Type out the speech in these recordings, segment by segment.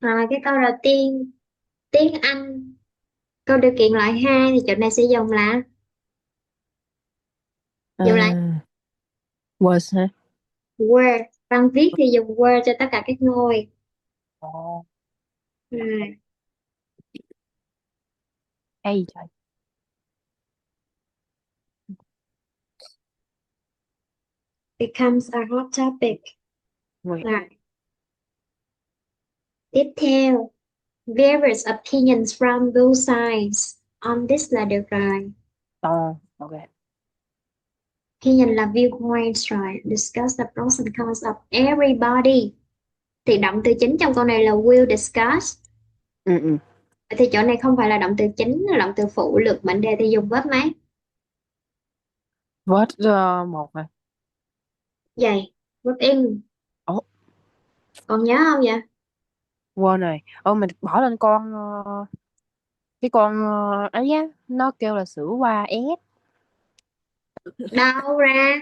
Rồi cái câu đầu tiên, tiếng Anh. Câu điều kiện loại 2 thì chỗ này sẽ dùng là dùng lại À, was hả? were. Văn viết thì dùng were cho tất cả các ngôi. Ồ, Rồi, hay trời. becomes a hot topic. Rồi, Rồi, tiếp theo, various opinions from both sides. On this là được rồi. to, ok. Opinion là viewpoints rồi. Discuss the pros and cons of everybody. Thì động từ chính trong câu này là will discuss. Ừ, ừ. Vậy thì chỗ này không phải là động từ chính, là động từ phụ, lược mệnh đề thì dùng verb mấy? Vớt một hả? Vậy, verb in. Ồ, Còn nhớ không vậy? quên rồi. Ồ, mình bỏ lên con cái con ấy á, nó kêu là sữa qua ép. Đâu ra?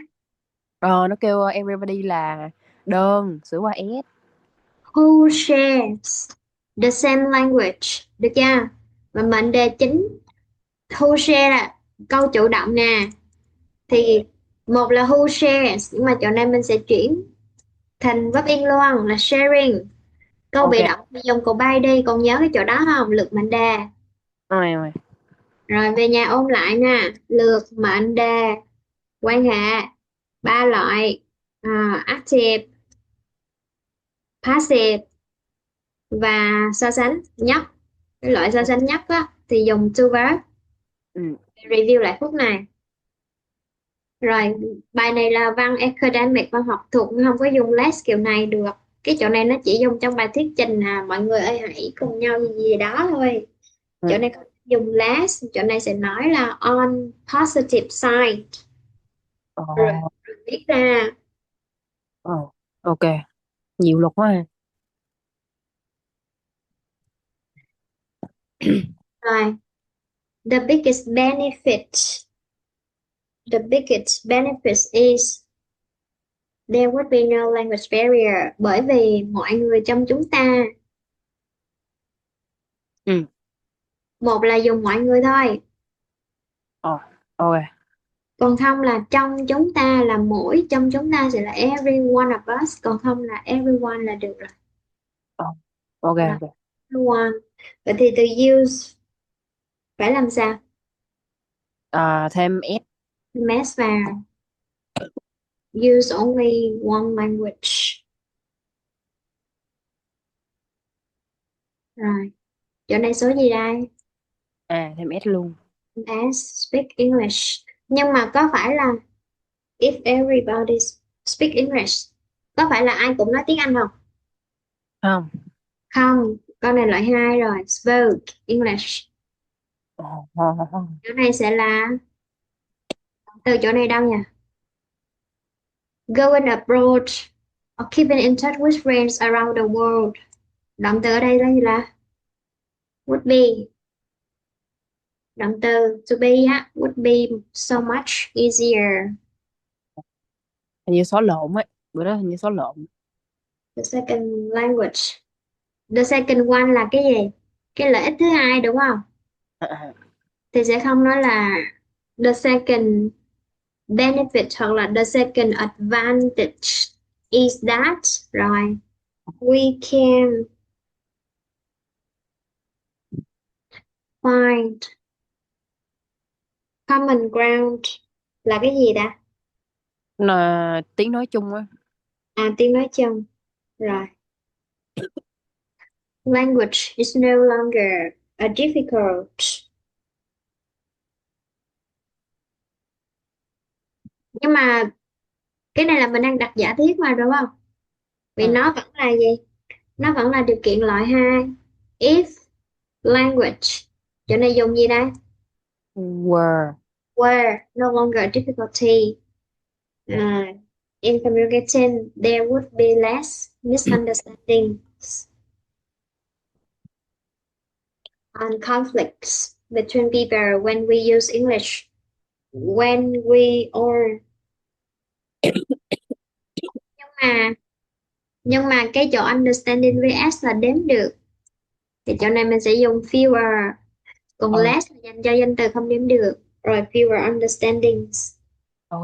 Ờ, nó kêu everybody là đơn sữa qua ép. Who shares the same language? Được chưa? Và mệnh đề chính who share là câu chủ động nè. Thì một là who shares, nhưng mà chỗ này mình sẽ chuyển thành verb in luôn là sharing. Câu Ok. bị động thì dùng câu by đi, còn nhớ cái chỗ đó không? Lược mệnh đề. Rồi, rồi. Rồi về nhà ôn lại nha. Lược mệnh đề, quan hệ, ba loại, active, passive và so sánh nhất. Cái loại so sánh nhất á, thì dùng to verb. Ừ. Review lại phút này. Rồi bài này là văn academic, văn học thuật, không có dùng less kiểu này được. Cái chỗ này nó chỉ dùng trong bài thuyết trình, mọi người ơi hãy cùng nhau gì gì đó thôi. Chỗ Ừ. này không dùng less, chỗ này sẽ nói là on positive side. Ờ, Rồi viết ra. ờ, ok. Nhiều luật quá ha. Rồi, the biggest benefit, the biggest benefit is there would be no language barrier, bởi vì mọi người trong chúng ta, Ừ. một là dùng mọi người thôi, Ờ, ok. còn không là trong chúng ta, là mỗi trong chúng ta sẽ là every one of us, còn không là everyone là được rồi. Ờ, ok, Rồi, ok. everyone. Vậy thì từ use phải làm sao? À, thêm S. Mess vào. Use only one language. Rồi, chỗ này số gì đây? À, thêm S luôn. As speak English. Nhưng mà có phải là if everybody speak English, có phải là ai cũng nói tiếng Anh không? Không. Không, con này loại 2 rồi. Spoke English. Ờ, ờ, ờ. Chỗ này sẽ là từ chỗ này đâu nhỉ? Going abroad or keeping in touch with friends around the world. Động từ ở đây là gì, là would be. Động từ to be á, would be so much easier. Hình như xóa lộn ấy, bữa đó hình như xóa lộn. The second language. The second one là cái gì? Cái lợi ích thứ hai đúng không? À, à. Thì sẽ không nói là the second benefit hoặc là the second advantage is that. Rồi, we can find common ground là cái gì ta? Là tiếng nói chung á. Tiếng nói chung. Rồi, language is no longer a difficult. Nhưng mà cái này là mình đang đặt giả thiết mà đúng không? Vì Ừ. nó vẫn là gì? Nó vẫn là điều kiện loại 2. If language, chỗ này dùng gì đây? Were. Were no longer a difficulty. Uh, in communicating, there would be less misunderstandings and conflicts between people when we use English. When we or nhưng mà nhưng mà cái chỗ understanding với S là đếm được. Thì chỗ này mình sẽ dùng fewer, còn Ờ, less là dành cho danh từ không đếm được. Rồi fewer understandings. ok.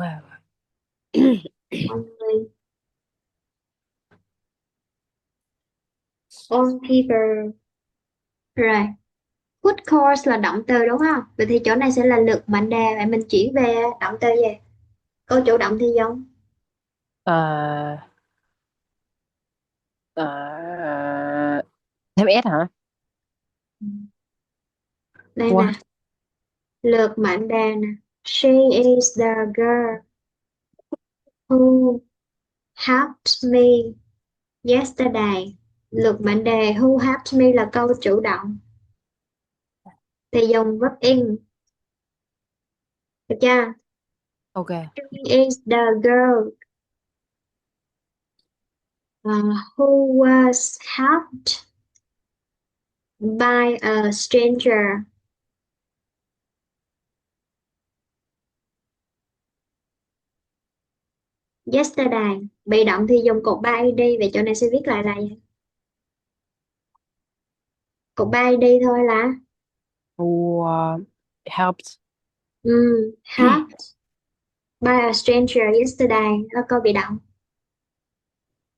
Only on paper. Rồi, put course là động từ đúng không? Vậy thì chỗ này sẽ là lực mệnh đề. Vậy mình chuyển về động từ gì? Câu chủ động thì giống. Ờ, ờ, thêm S hả? Ừ. Đây nè, Wow. lược mệnh đề nè. She is the girl who helped me yesterday. Lược mệnh đề who helped me là câu chủ động. Thì dùng verb in. Được chưa? Ok. She is the girl who was helped by a stranger yesterday. Bị động thì dùng cột 3 id. Vậy chỗ này sẽ viết lại là gì? Cột 3 id thôi là Who helped. helped by a stranger yesterday là câu bị động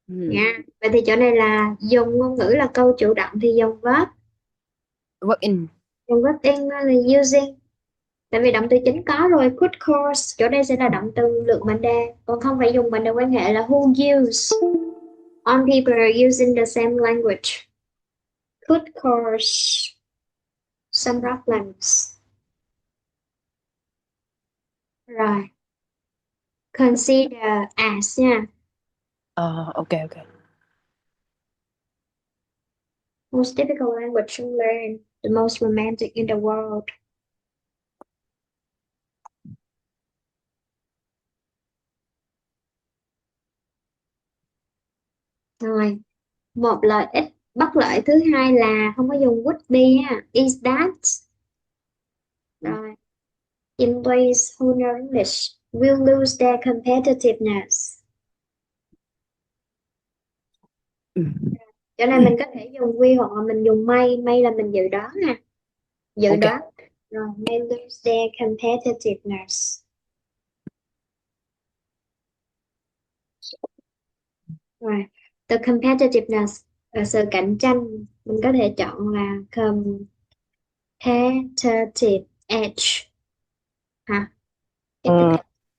Ừ. nha. Vậy thì chỗ này là dùng ngôn ngữ là câu chủ động thì dùng verb. Work in. Dùng verb in là using. Tại vì động từ chính có rồi. Could course chỗ đây sẽ là động từ lượng mệnh đề, còn không phải dùng mệnh đề quan hệ là who use on people using the same language. Could cause some problems. Rồi, consider as nha. Ok ok. Most difficult language to learn, the most romantic in the world. Rồi, một lợi ích bất lợi thứ hai là không có dùng would be ha. Is that. Rồi, employees who know English will lose their competitiveness. Ừ. Chỗ này mình có thể dùng will hoặc là mình dùng may là mình dự đoán ha. Dự Ok. đoán. Rồi, may lose their competitiveness. Rồi, the competitiveness là sự cạnh tranh, mình có thể chọn là competitive edge ha. Cái từ Ừ.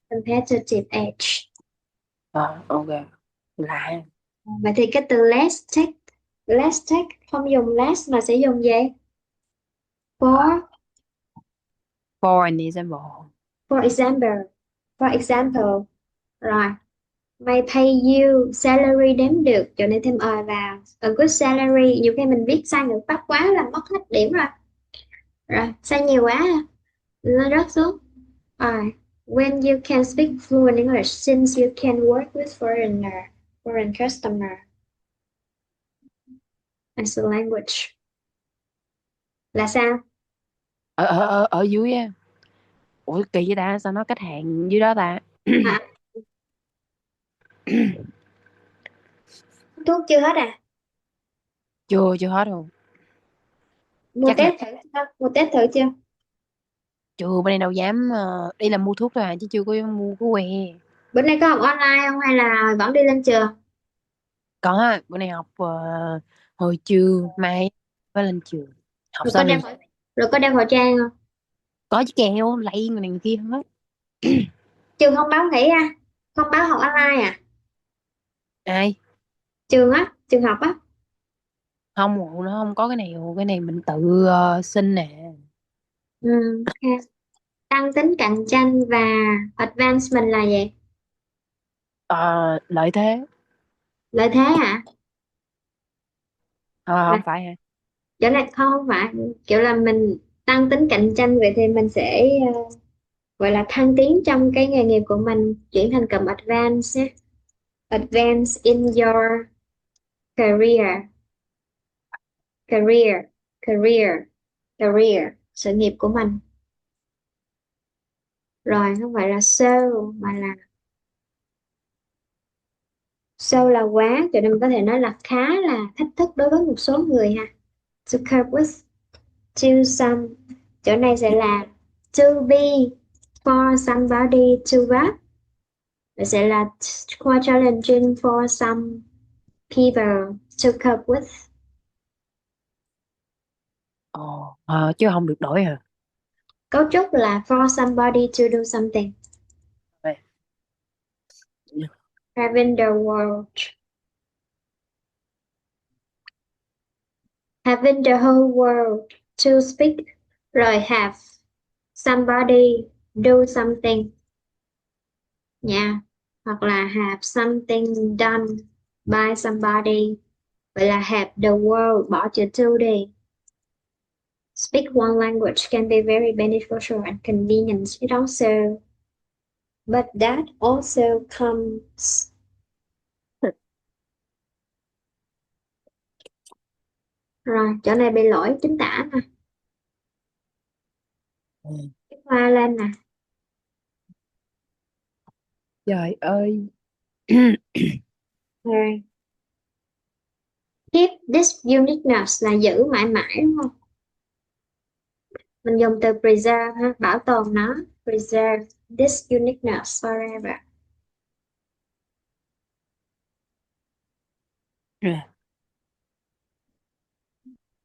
competitive edge. Ok. Là Vậy thì cái từ let's take không dùng less mà sẽ dùng gì? For for an example. for example. For example. Rồi, may pay you salary đếm được, chỗ này thêm vào. A good salary, nhiều khi mình viết sai ngữ pháp quá là mất hết điểm rồi. Rồi, sai nhiều quá nó rớt xuống. Rồi, when you can speak fluent English since you can work with foreign customer as a language. Là sao? Ở dưới á. Ủa kỳ vậy ta, sao nó cách hạn dưới đó ta? À, thuốc chưa hết à? Chưa chưa hết đâu. Mua Chắc là test thử chưa? Mua test thử chưa? chưa, bên đây đâu dám đi làm mua thuốc thôi à, chứ chưa có mua cái que. Bữa nay có học online không hay là vẫn đi lên trường? Có á, bữa nay học hồi trưa, mai phải lên trường. Học Rồi có xong đeo thì khẩu, rồi có đeo khẩu trang không? có chiếc kèo lây người này người kia hết. Trường không báo nghỉ à? Không báo học online à? Ai? Trường á, trường học á. Không, nó không có cái này mình tự xin nè. Ừ, ok. Tăng tính cạnh tranh và advancement là gì? Ờ, lợi thế. Lợi thế hả? Ờ, Rồi, không phải hả? chỗ này không phải, kiểu là mình tăng tính cạnh tranh, vậy thì mình sẽ gọi là thăng tiến trong cái nghề nghiệp của mình, chuyển thành cụm advance nhé. Advance in your career. Career. Career. Career, sự nghiệp của mình. Rồi, không phải là so mà là so là quá, cho nên mình có thể nói là khá là thách thức đối với một số người ha. To cope with, to some. Chỗ này sẽ là to be for somebody to rap. Và sẽ là quite challenging for some people to cope with. Ồ, chứ không được đổi hả? Cấu trúc là for somebody to do something. Vậy. Having the world. Having the whole world to speak. Rồi have somebody do something nha. Hoặc là have something done by somebody. Vậy là have the world, bỏ chữ to đi. Speak one language can be very beneficial and convenient. But that also comes. Rồi, chỗ này bị lỗi chính tả nè. Ừ. Cái hoa lên nè. Trời ơi. Rồi. Keep this uniqueness là giữ mãi mãi đúng không? Mình dùng từ preserve ha, bảo tồn nó. Preserve this uniqueness forever.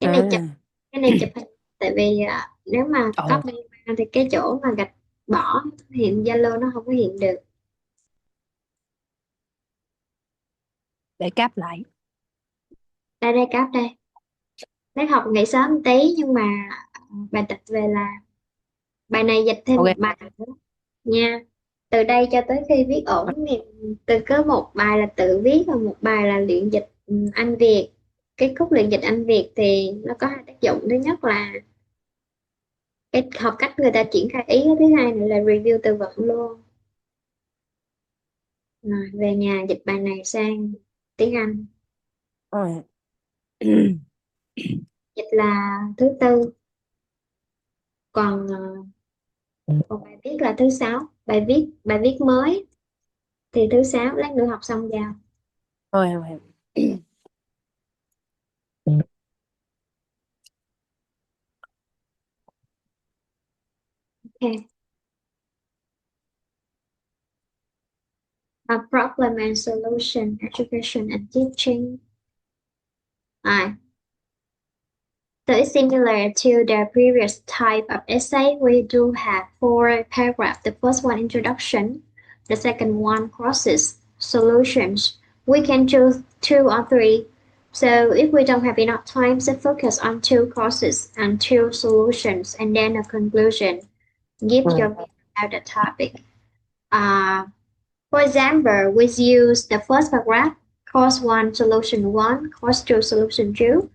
Cái này chụp, À. cái này chụp hình. Tại vì nếu mà Ồ, copy ra thì cái chỗ mà gạch bỏ hiện Zalo nó không có hiện được. để cáp lại. Đây đây cáp đây. Mấy học nghỉ sớm một tí nhưng mà bài tập về là bài này dịch thêm một Ok. bài nữa nha. Từ đây cho tới khi viết ổn thì từ cứ một bài là tự viết và một bài là luyện dịch Anh Việt. Cái khúc luyện dịch Anh Việt thì nó có hai tác dụng. Thứ nhất là cái học cách người ta triển khai ý, thứ hai nữa là review từ vựng luôn. Rồi, về nhà dịch bài này sang tiếng Anh. Ừ. Dịch là thứ tư, còn còn bài viết là thứ sáu. Bài viết mới thì thứ sáu, lát nữa học xong giao. Thôi em. Okay. A problem and solution, education and teaching. Rồi. So it's similar to the previous type of essay. We do have four paragraphs. The first one introduction, the second one process, solutions. We can choose two or three. So if we don't have enough time, so focus on two courses and two solutions, and then a conclusion. Give Ừ. your view about the topic. Uh, for example, we use the first paragraph, course one, solution one, course two, solution two.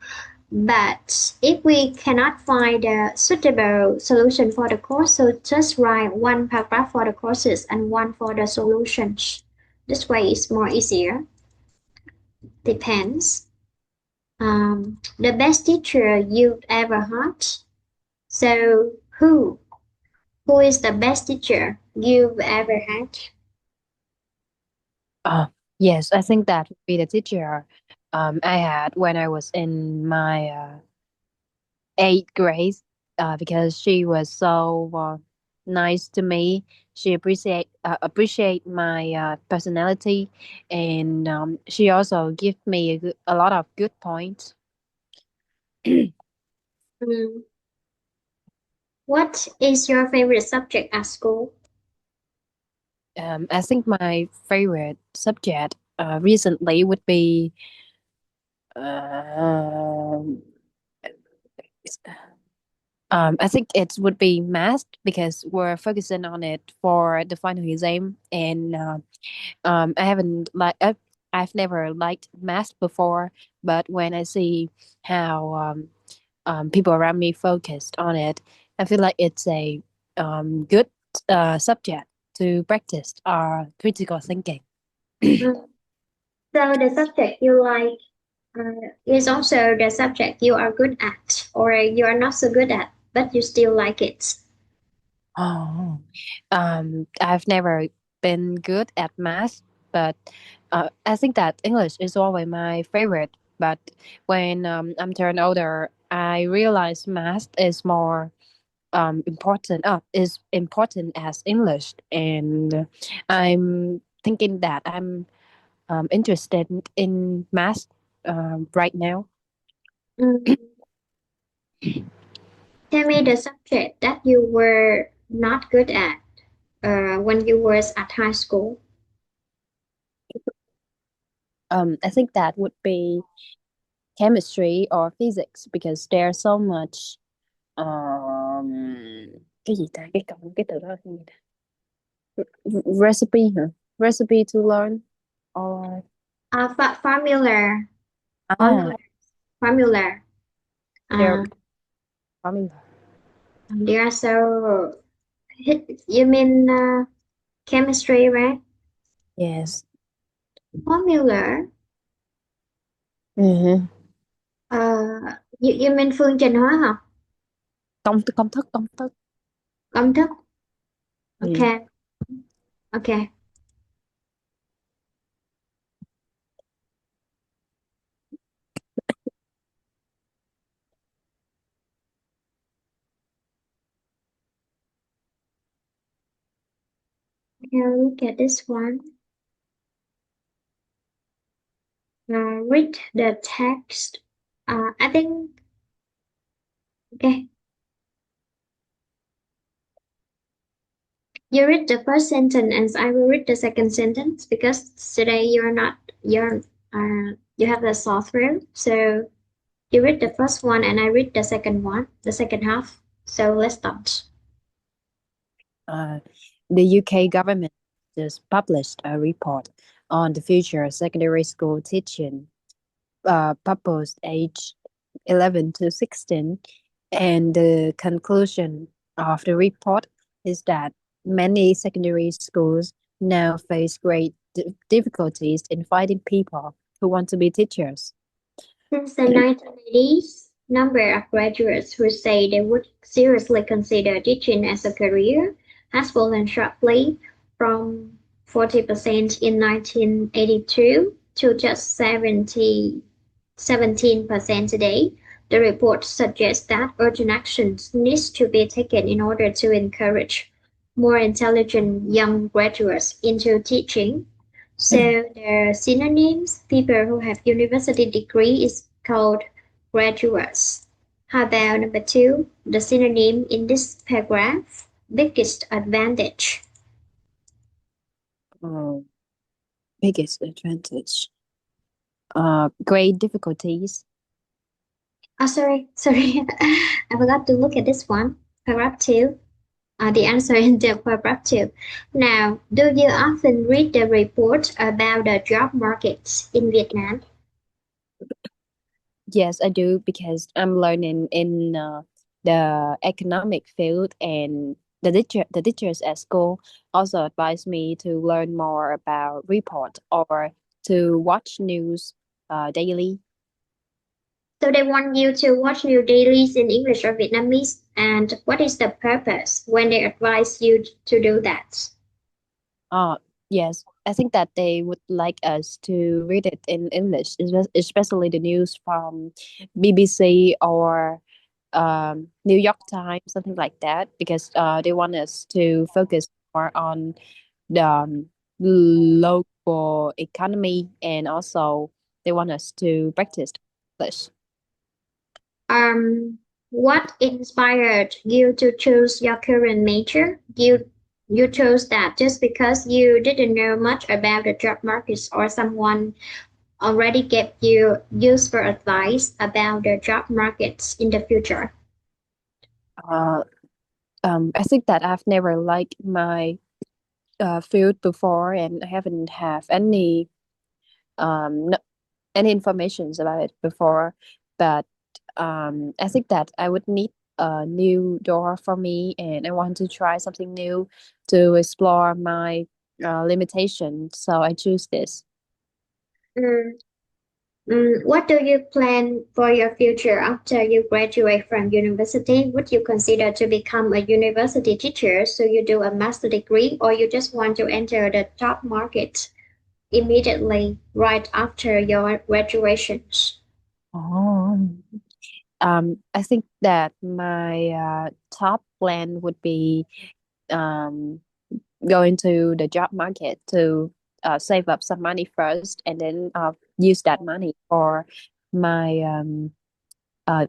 But if we cannot find a suitable solution for the course, so just write one paragraph for the courses and one for the solutions. This way it's more easier. Depends. The best teacher you've ever had. So who is the best teacher you've ever had? Yes, I think that would be the teacher I had when I was in my eighth grade, because she was so nice to me. She appreciate my personality, and she also give me a lot of good points. Hmm. What is your favorite subject at school? I think my favorite subject recently would be uh, I think it would be math because we're focusing on it for the final exam, and I haven't I've never liked math before, but when I see how people around me focused on it, I feel like it's a good subject to practice our critical thinking. Hmm. So the subject you like is also the subject you are good at or you are not so good at, but you still like it. Oh, I've never been good at math, but I think that English is always my favorite. But when I'm turned older, I realize math is more important is important as English, and I'm thinking that I'm interested in math right now. Mm, tell me the subject that you were not good at when you were at high school. I think that would be chemistry or physics because there's so much um cái gì ta, cái từ đó là cái gì ta? Recipe hả? Recipe to learn or Formula, ah formula, formula. there Uh, formula. they are so. You mean chemistry, right? Yes. Formula. Ừ. You mean phương trình hóa học, Công thức. công thức. Ừ. Okay, okay. Now look at this one. Read the text. I think okay. You read the first sentence, and I will read the second sentence because today you have the software. So you read the first one, and I read the second one, the second half. So let's start. Uh, the UK government just published a report on the future of secondary school teaching, proposed age 11 to 16, and the conclusion of the report is that many secondary schools now face great difficulties in finding people who want to be teachers. Since the 1980s, number of graduates who say they would seriously consider teaching as a career has fallen sharply from 40% in 1982 to just 17% today. The report suggests that urgent actions needs to be taken in order to encourage more intelligent young graduates into teaching. So the synonyms, people who have university degree is called graduates. How about number two? The synonym in this paragraph, biggest advantage. Oh, biggest advantage. Great difficulties. Oh, sorry. I forgot to look at this one. Paragraph two. The answer in the paragraph two. Now, do you often read the report about the job markets in Vietnam? Yes, I do because I'm learning in the economic field, and the teachers at school also advise me to learn more about report or to watch news daily. So they want you to watch new dailies in English or Vietnamese. And what is the purpose when they advise you to do that? Uh yes, I think that they would like us to read it in English, especially the news from BBC or New York Times, something like that, because they want us to focus more on the local economy, and also they want us to practice English. Um, what inspired you to choose your current major? You chose that just because you didn't know much about the job markets or someone already gave you useful advice about the job markets in the future. Uh, I think that I've never liked my field before, and I haven't have um, any informations about it before, but I think that I would need a new door for me, and I want to try something new to explore my limitations. So I choose this. Mm, what do you plan for your future after you graduate from university? Would you consider to become a university teacher so you do a master degree, or you just want to enter the job market immediately right after your graduation? Oh. I think that my top plan would be um, go into the job market to save up some money first, and then use that money my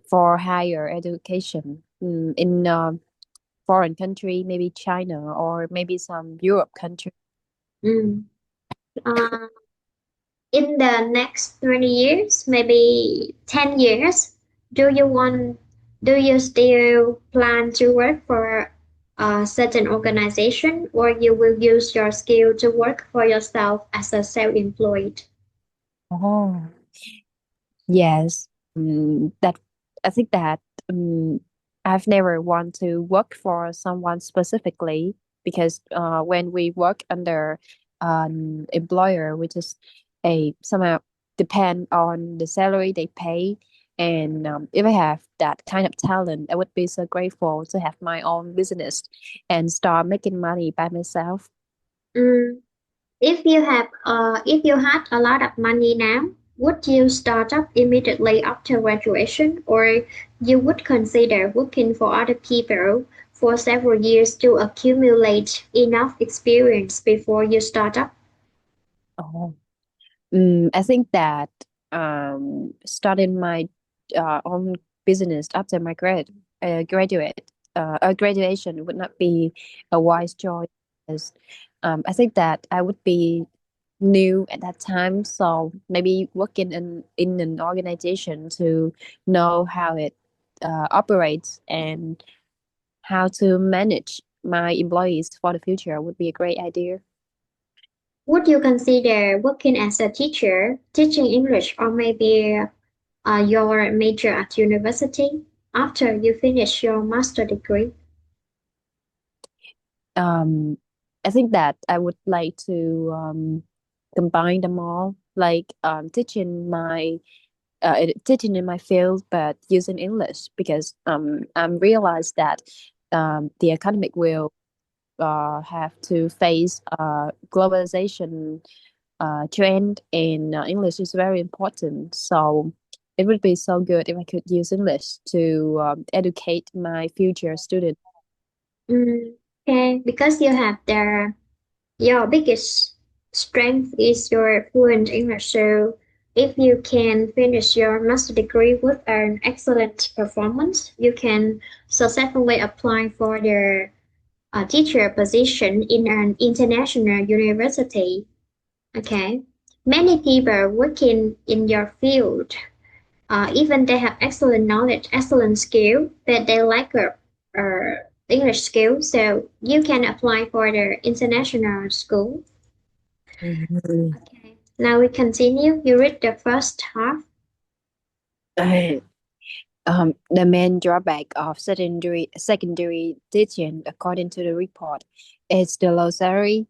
for higher education in foreign country, maybe China or maybe some Europe country. Mm. Uh, in the next 20 years, maybe 10 years, do you want, do you still plan to work for a certain organization or you will use your skill to work for yourself as a self-employed? Oh, yes. That I think that I've never want to work for someone specifically because when we work under an employer, which is a somehow depend on the salary they pay, and if I have that kind of talent, I would be so grateful to have my own business and start making money by myself. Mm. If you had a lot of money now, would you start up immediately after graduation, or you would consider working for other people for several years to accumulate enough experience before you start up? Oh. I think that starting my own business after my graduation would not be a wise choice because I think that I would be new at that time, so maybe working in an organization to know how it operates and how to manage my employees for the future would be a great idea. Would you consider working as a teacher, teaching English, or maybe your major at university after you finish your master degree? Um, I think that I would like to combine them all, like teaching in my field, but using English because I'm realized that the academic will have to face globalization trend, and English is very important. So it would be so good if I could use English to educate my future students. Mm, okay, because you have the your biggest strength is your fluent English. So if you can finish your master degree with an excellent performance, you can successfully apply for the teacher position in an international university. Okay. Many people working in your field, even they have excellent knowledge, excellent skill, but they lack a English skill. So you can apply for the international school. Mhm. Okay. Now we continue. You read the first half. The main drawback of secondary teaching, according to the report, is the low salary.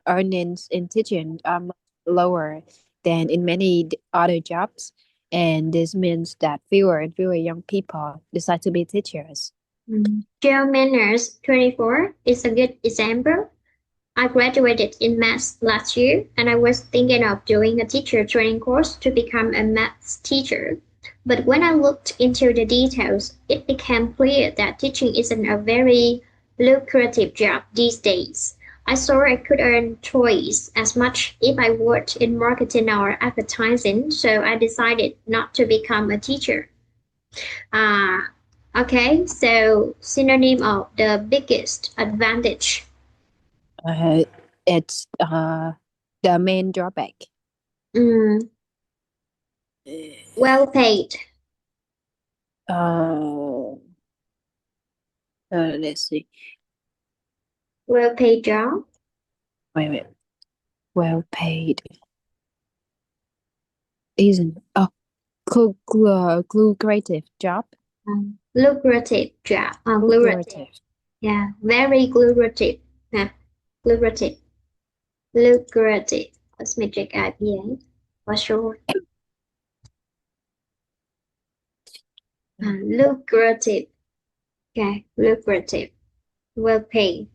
Earnings in teaching are much lower than in many other jobs, and this means that fewer and fewer young people decide to be teachers. Joe Manners, 24, is a good example. I graduated in maths last year and I was thinking of doing a teacher training course to become a maths teacher. But when I looked into the details, it became clear that teaching isn't a very lucrative job these days. I saw I could earn twice as much if I worked in marketing or advertising, so I decided not to become a teacher. Uh, okay, so synonym of the biggest advantage. Uh, it's the main drawback. Mm, well paid. Uh, let's see. Well paid job. Wait. Well paid isn't lucrative job. Lucrative job. Lucrative. Lucrative. Yeah, very lucrative. Yeah, lucrative. Lucrative. Let's me check IPA for sure. Lucrative. Okay, lucrative. Well paid.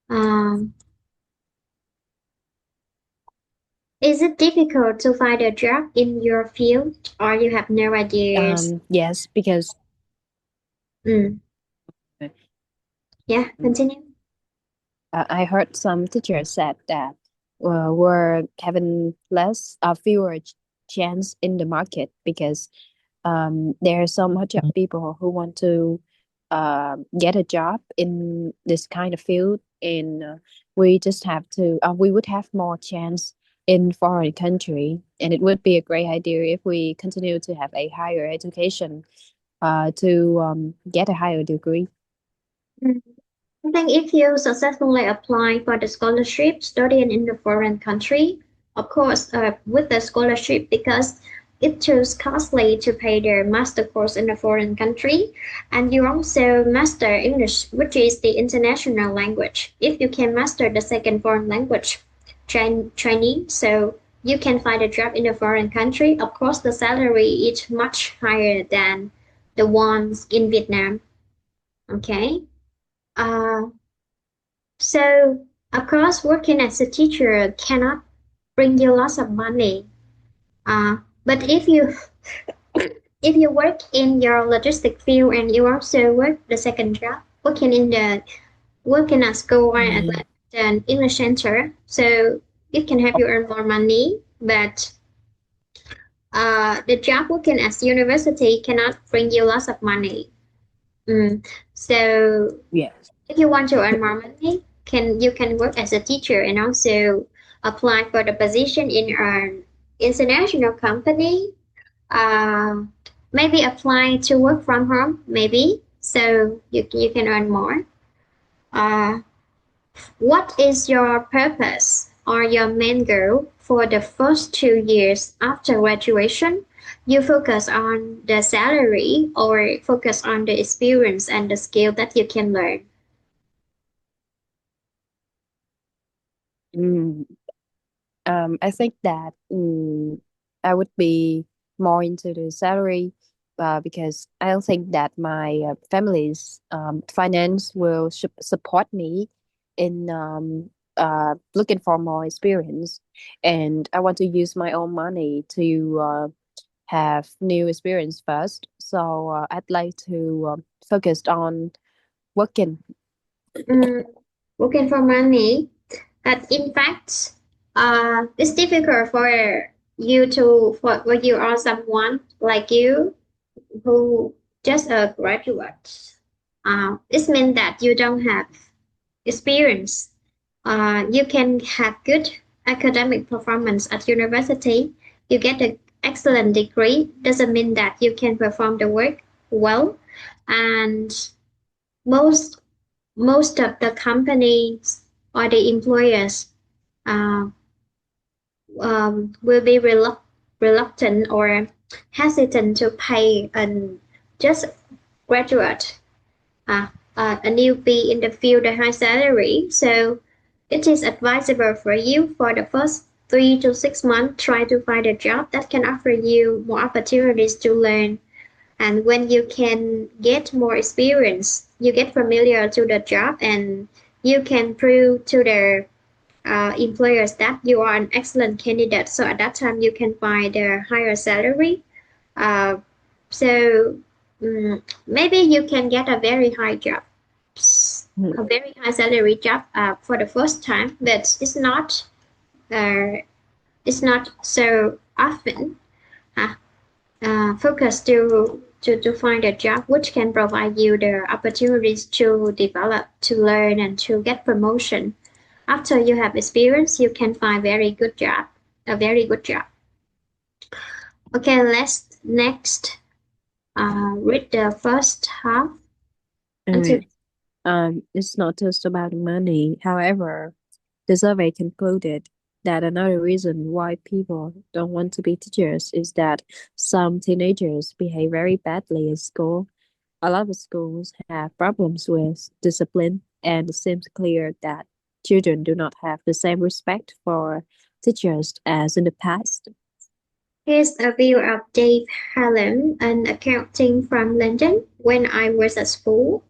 Um, Is it difficult to find a job in your field or you have no ideas? Yes, because Mm, yeah, continue. I heard some teachers said that we're having fewer chance in the market because there are so much of people who want to get a job in this kind of field, and we just have to. We would have more chance in foreign country, and it would be a great idea if we continue to have a higher education to get a higher degree. Mm. I think if you successfully apply for the scholarship studying in the foreign country, of course, with the scholarship, because it's too costly to pay their master course in a foreign country, and you also master English, which is the international language. If you can master the second foreign language, Chinese, so you can find a job in a foreign country. Of course, the salary is much higher than the ones in Vietnam. Okay. Uh, so, of course, working as a teacher cannot bring you lots of money. But if you work in your logistic field and you also work the second job, working at school or at Mm. like an English center, so it can help you earn more money. But the job working as university cannot bring you lots of money. Mm. So Yes. if you want to earn more money, can you can work as a teacher and also apply for the position in an international company. Uh, Maybe apply to work from home, maybe so you can earn more. Uh, what is your purpose or your main goal for the first 2 years after graduation? You focus on the salary or focus on the experience and the skill that you can learn. Mm. I think that I would be more into the salary because I don't think that my family's finance will support me in looking for more experience. And I want to use my own money to have new experience first. So I'd like to focus on working. Mm, Working for money. But in fact, it's difficult for you to for when you are someone like you who just a graduate. It means that you don't have experience. You can have good academic performance at university. You get an excellent degree. Doesn't mean that you can perform the work well. And most most of the companies or the employers uh, will be reluctant or hesitant to pay an just graduate, uh, a newbie in the field a high salary. So it is advisable for you for the first 3 to 6 months try to find a job that can offer you more opportunities to learn, and when you can get more experience you get familiar to the job and you can prove to the employers that you are an excellent candidate. So at that time, you can find a higher salary. Uh, so maybe you can get a very high job, a very high salary job for the first time, but uh, it's not so often. Uh, Focus to find a job which can provide you the opportunities to develop, to learn, and to get promotion. After you have experience, you can find a very good job. Okay, let's next read the first half until. Mm. It's not just about money. However, the survey concluded that another reason why people don't want to be teachers is that some teenagers behave very badly at school. A lot of schools have problems with discipline, and it seems clear that children do not have the same respect for teachers as in the past. Here's a view of Dave Hallam, an accounting from London. When I was at school,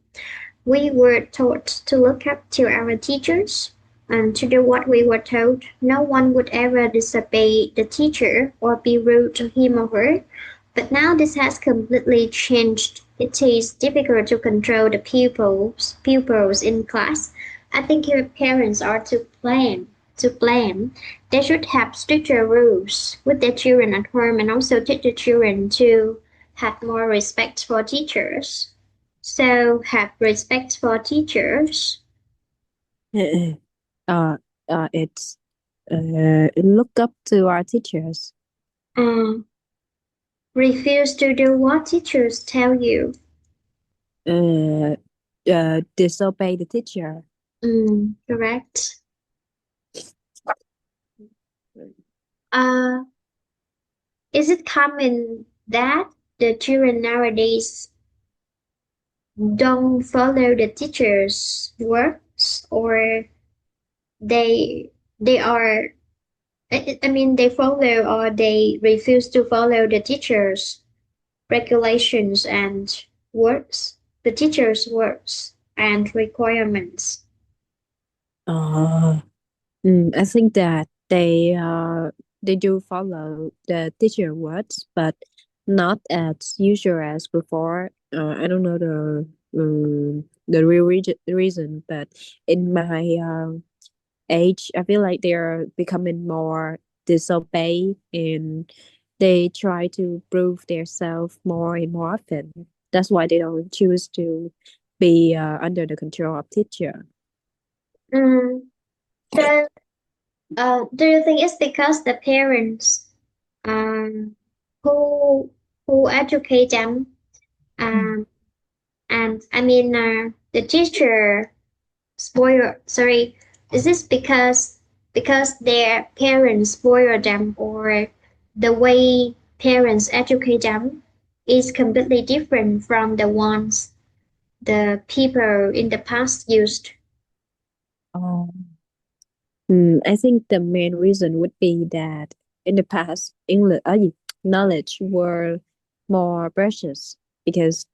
we were taught to look up to our teachers. and to do what we were told. No one would ever disobey the teacher or be rude to him or her. But now this has completely changed. It is difficult to control the pupils in class. I think your parents are to blame. To blame. They should have stricter rules with their children at home and also teach the children to have more respect for teachers. So have respect for teachers. uh, it's look up to our teachers. Uh, refuse to do what teachers tell you. Uh, Disobey the teacher. Correct. Uh, is it common that the children nowadays don't follow the teachers' words, or they they are I mean they follow or they refuse to follow the teachers' regulations and words, the teachers' words and requirements. Uh, I think that they do follow the teacher words, but not as usual as before. I don't know the real reason, but in my age, I feel like they're becoming more disobey and they try to prove themselves more and more often. That's why they don't choose to be under the control of teacher. Mm, so, do you think it's because the parents um, who educate them, Mm. um, and I mean the teacher spoil? Sorry, is this because their parents spoil them, or the way parents educate them is completely different from the ones the people in the past used? Oh. I think the main reason would be that in the past, English knowledge were more precious because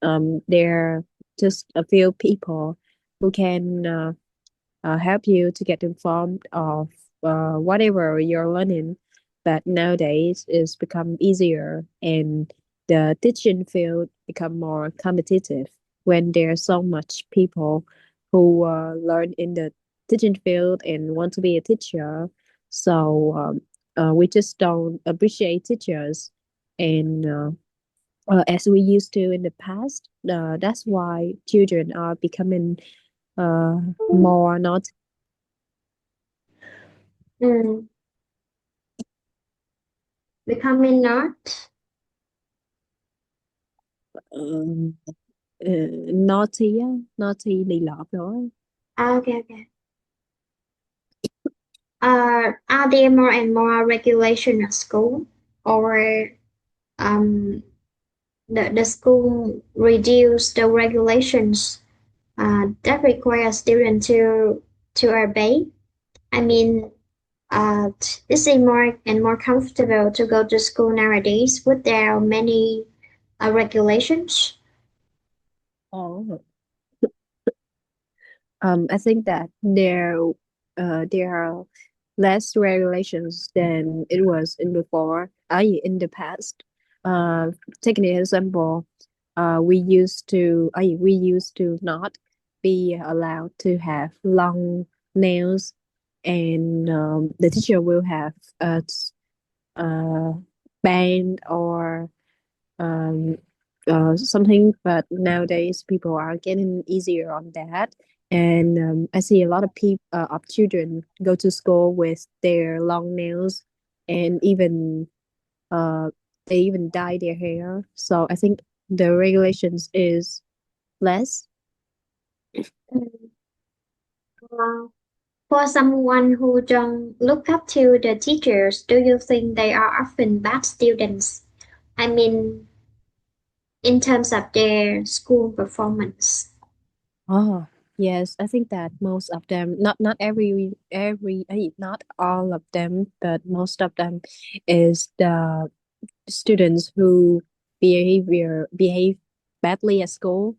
there are just a few people who can help you to get informed of whatever you're learning. But nowadays, it's become easier, and the teaching field become more competitive when there's so much people who learn in the teaching field and want to be a teacher. So we just don't appreciate teachers, and as we used to in the past. That's why children are becoming uh, more not Mm, becoming not. um, naughty á, naughty lì lợm rồi. Okay, okay. Are there more and more regulation at school, or um, the school reduce the regulations that require students to obey? I mean, is it more and more comfortable to go to school nowadays with there many regulations? Oh. I think that there are less regulations than it was in before. In the past. Uh, Taking an example, we used to not be allowed to have long nails, and the teacher will have a uh band or um, something. But nowadays, people are getting easier on that, and I see a lot of people of children go to school with their long nails, and even uh, they even dye their hair. So I think the regulations is less. Mm. Wow. For someone who don't look up to the teachers, do you think they are often bad students? I mean, in terms of their school performance. Oh, yes, I think that most of them, not not all of them, but most of them is the students who behave badly at school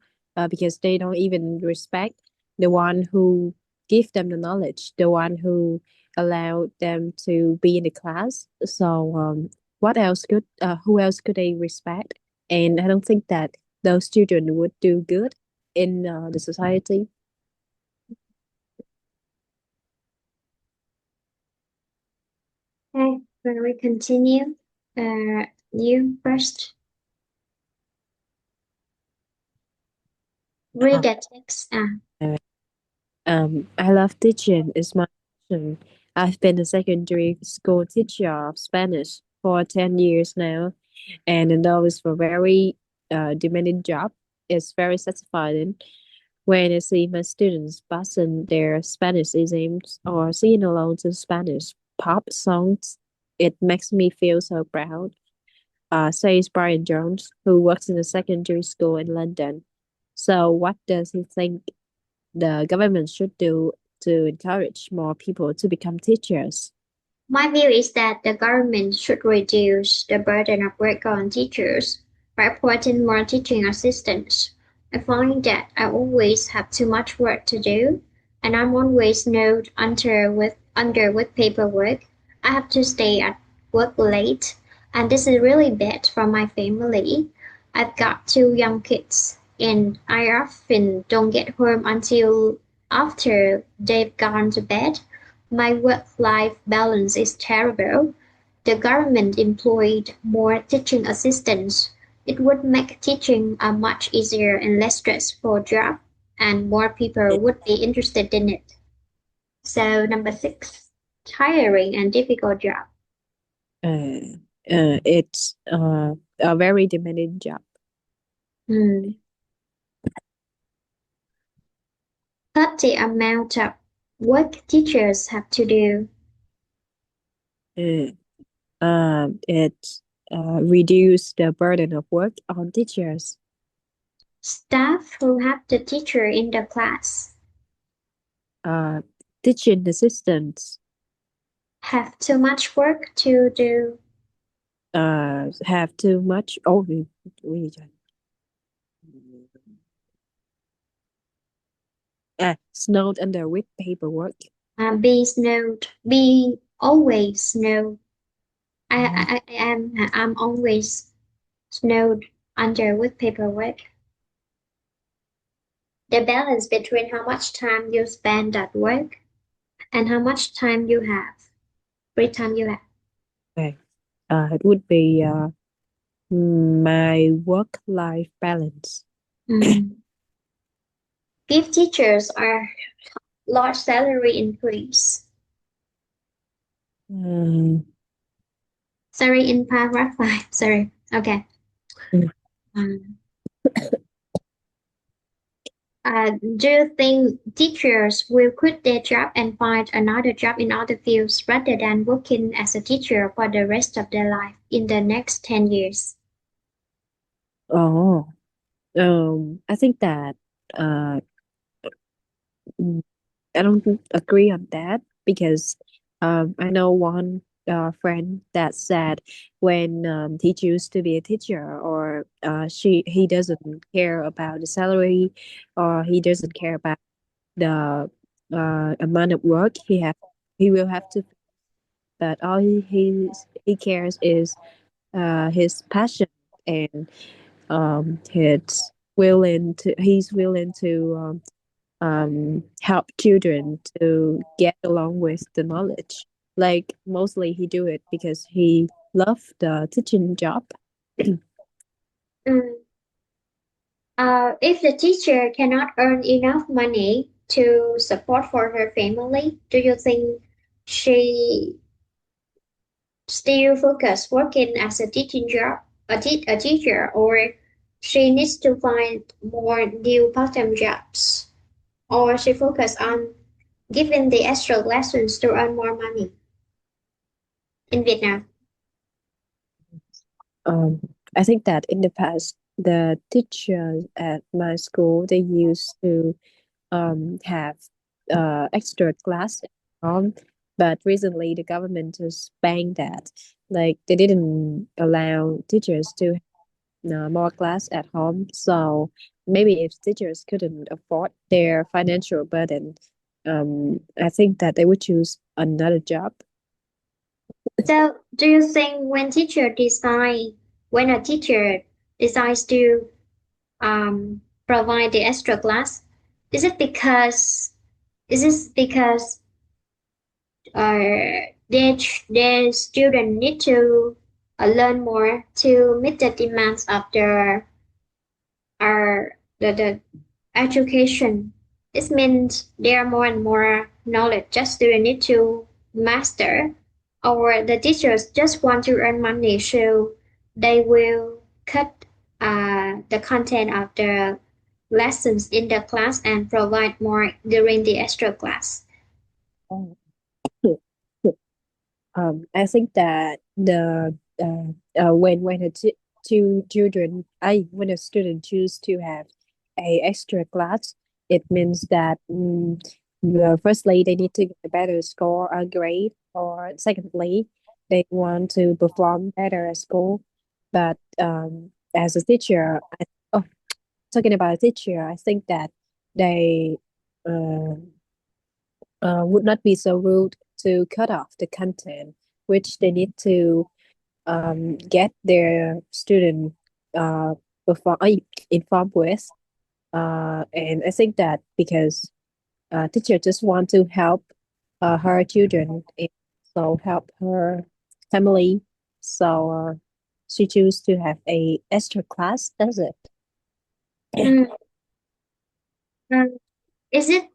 because they don't even respect the one who give them the knowledge, the one who allowed them to be in the class. So what else could who else could they respect? And I don't think that those children would do good in the society. Okay, when we continue, you first read Uh, the text. I love teaching. It's my passion. I've been a secondary school teacher of Spanish for 10 years now, and though it's a very demanding job, it's very satisfying when I see my students passing their Spanish exams or singing along to Spanish pop songs. It makes me feel so proud. Says Brian Jones, who works in a secondary school in London. So, what does he think the government should do to encourage more people to become teachers? My view is that the government should reduce the burden of work on teachers by appointing more teaching assistants. I find that I always have too much work to do, and I'm always snowed under with paperwork. I have to stay at work late, and this is really bad for my family. I've got two young kids, and I often don't get home until after they've gone to bed. My work-life balance is terrible. The government employed more teaching assistants. It would make teaching a much easier and less stressful job, and more people would be interested in it. So, number six, tiring and difficult job. Uh, it's a very demanding job. Hmm. Cut the amount of work teachers have to do. Uh, it reduce the burden of work on teachers. Staff who have the teacher in the class Uh, Teaching assistants have too much work to do. have too much. Oh, we snowed under with paperwork. Be always snowed. I, Oh, I, I am I'm always snowed under with paperwork. The balance between how much time you spend at work and how much time you have, free time you have. okay. It would be my work-life balance. Mm. Give teachers a large salary increase. Um, Sorry, in paragraph five. Sorry. Okay. mm, Um, do you think teachers will quit their job and find another job in other fields rather than working as a teacher for the rest of their life in the next 10 years? oh, I think that uh, mm, I don't agree on that because I know one friend that said when he chooses to be a teacher or he doesn't care about the salary or he doesn't care about the amount of work he will have to, but all he cares is his passion and he's willing to help children to get along with the knowledge. Like mostly he do it because he loved the teaching job. Mm. If the teacher cannot earn enough money to support for her family, do you think she still focus working as a teaching job, a teacher, or she needs to find more new part-time jobs, or she focus on giving the extra lessons to earn more money in Vietnam? Um, I think that in the past, the teachers at my school they used to have extra class at home, but recently the government just banned that. Like they didn't allow teachers to more class at home. So maybe if teachers couldn't afford their financial burden, I think that they would choose another job. So, do you think when a teacher decides to provide the extra class, is it because is this because their student need to learn more to meet the demands of the education? This means there are more and more knowledge just student need to master, or the teachers just want to earn money, so they will cut the content of the lessons in the class and provide more during the extra class. Oh. I think that the when a two children, I when a student choose to have a extra class, it means that firstly they need to get a better score or grade, or secondly they want to perform better at school. But as a teacher, oh, talking about a teacher, I think that they uh, would not be so rude to cut off the content which they need to get their student uh, perform, informed with. And I think that because teacher just want to help her children and so help her family, so she choose to have a extra class. Does it? Mm, mm. Is it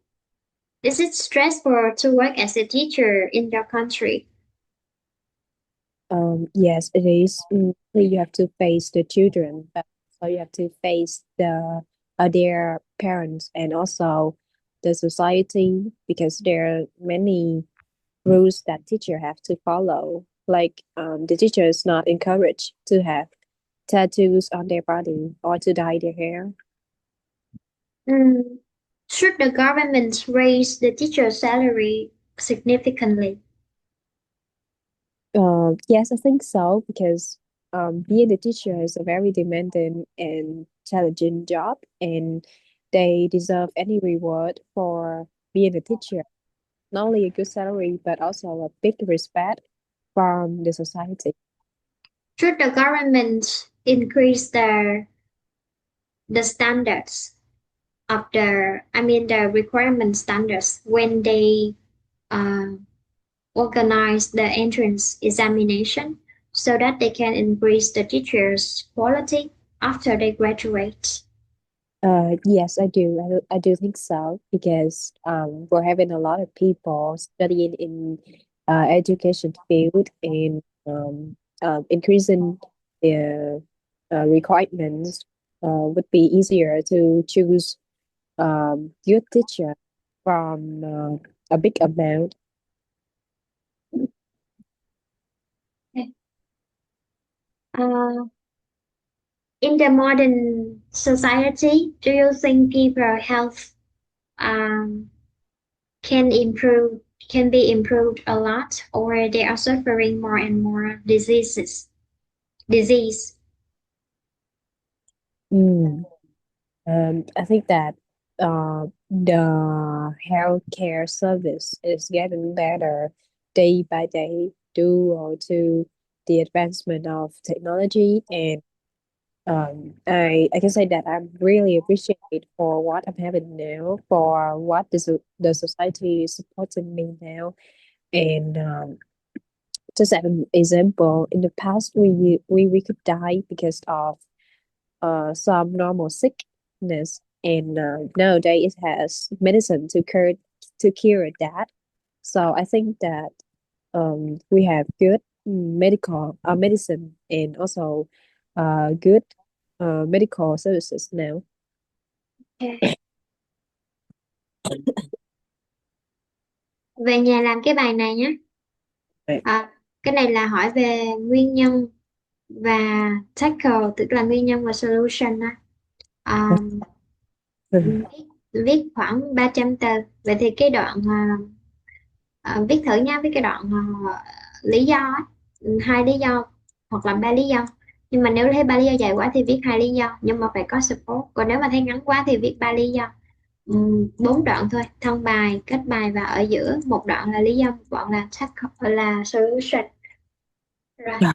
is it stressful to work as a teacher in your country? Yes, it is. You have to face the children, but so you have to face their parents and also the society, because there are many rules that teacher have to follow. Like the teacher is not encouraged to have tattoos on their body or to dye their hair. Mm. Should the government raise the teacher salary significantly? Yes, I think so, because being a teacher is a very demanding and challenging job, and they deserve any reward for being a teacher. Not only a good salary, but also a big respect from the society. Should the government increase the standards of the requirement standards when they uh, organize the entrance examination so that they can increase the teachers' quality after they graduate? Yes, I do. I do think so, because we're having a lot of people studying in education field, and increasing the requirements would be easier to choose good teacher from a big amount. Uh, in the modern society, do you think people health um, can improve can be improved a lot, or they are suffering more and more disease? Mm. I think that the healthcare service is getting better day by day due to the advancement of technology, and I can say that I'm really appreciate for what I'm having now, for what the society is supporting me now, and just as an example, in the past we could die because of some normal sickness, and nowadays it has medicine to cure that. So I think that we have good medical medicine, and also good medical services now. Okay. Về nhà làm cái bài này nhé. Right. À, cái này là hỏi về nguyên nhân và tackle, tức là nguyên nhân và solution á. À, viết, viết khoảng 300 từ. Vậy thì cái đoạn viết thử nha, viết cái đoạn lý do á, hai lý do hoặc là ba lý do. Nhưng mà nếu thấy ba lý do dài quá thì viết hai lý do, nhưng mà phải có support. Còn nếu mà thấy ngắn quá thì viết ba lý do. 4 đoạn thôi: thân bài, kết bài và ở giữa. Một đoạn là lý do, một đoạn là là solution. Rồi, Dạ.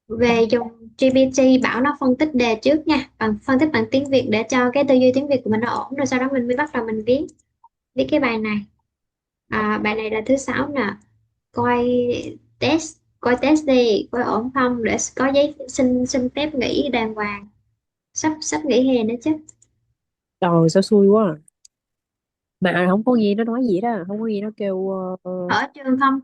về dùng GPT bảo nó phân tích đề trước nha, phân tích bằng tiếng Việt để cho cái tư duy tiếng Việt của mình nó ổn, rồi sau đó mình mới bắt đầu mình viết viết cái bài này. Bài này là thứ sáu nè. coi Coi test đi, coi ổn không để có giấy xin xin phép nghỉ đàng hoàng. Sắp sắp nghỉ hè nữa chứ. Trời sao xui quá à. Mà không có nghe nó nói gì đó, không có nghe nó kêu Ở trường không